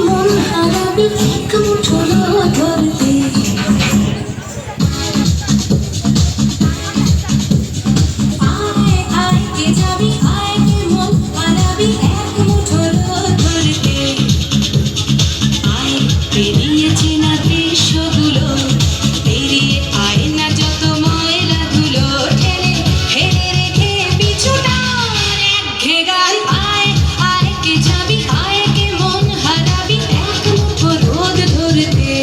মন হারাবি এক মুঠো ধরতে আয় আয় কে যাবি আয় কে মন হারাবি এক মুঠো ধরতে আয় পেরিয়েছি না দৃশ্যগুলো পেরিয়ে আয় না যত ময়লা ধুলো ঠেলে ফেলে রেখে পিছুটা একঘে গাল আয় আয় কে যাবি আয় কে মন হারাবি এক মুঠো রোদ ধরতে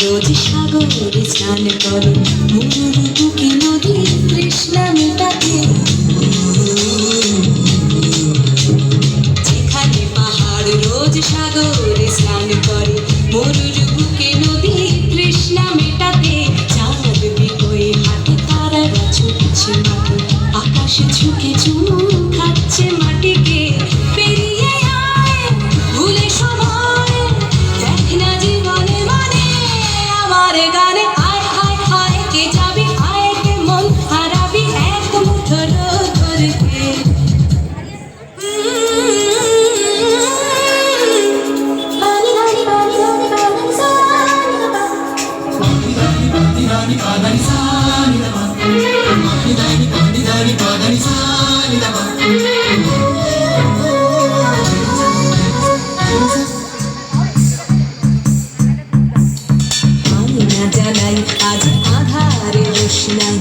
রোজ সাগরে স্নান করে মরুর বুকে নদী তৃষ্ণা মেটাতে যেখানে পাহাড় রোজ সাগরে স্নান করে মরুর বুকে নদী তৃষ্ণা মেটাতে চাঁদ বিকয়ে হাতে তারারা ছুটছে মাঠে আকাশে ঝুঁকে চুমু খাচ্ছে মাটিকে পেরিয়ে আয় ভুলে সময় দেখ না জীবনে মানে আমার গানে আয় হায় হায় কে যাবি আয় কে মন হারাবি এক মুঠো রোদ ধরতে বানি বানি বানি বানি বানি সানি বাবা বানি বানি বানি বানি বানি সানি বাবা বানি বানি বানি বানি বানি সানি বাবা জানাই আজ আধারে রোশনাই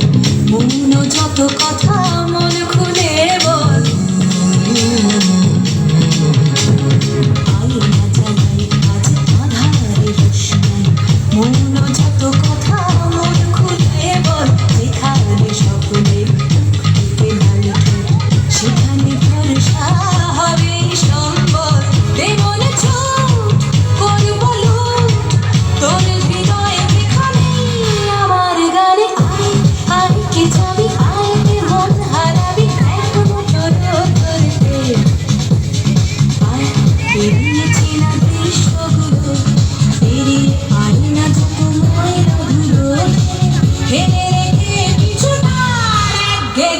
মন যত কথা মন খুলে বল আয়না জানাই আজ আধারে রোশনাই মন যত কথা মন খুলে বল যেখানে স্বপ্নে সেখানে ভরসা হবে সম্বল দেবন ছোট করব লুট তোর হৃদয়ে আমার গানে আয় আয় কে যাবি আয় কে মন হারাবি এক মুঠো রোদ ধরতে আয় পেরিয়েছি না দৃশ্যগুলো পেরিয়ে আয় না যত ময়লা ধুলো ফেলে রেখে পিছুটা একঘে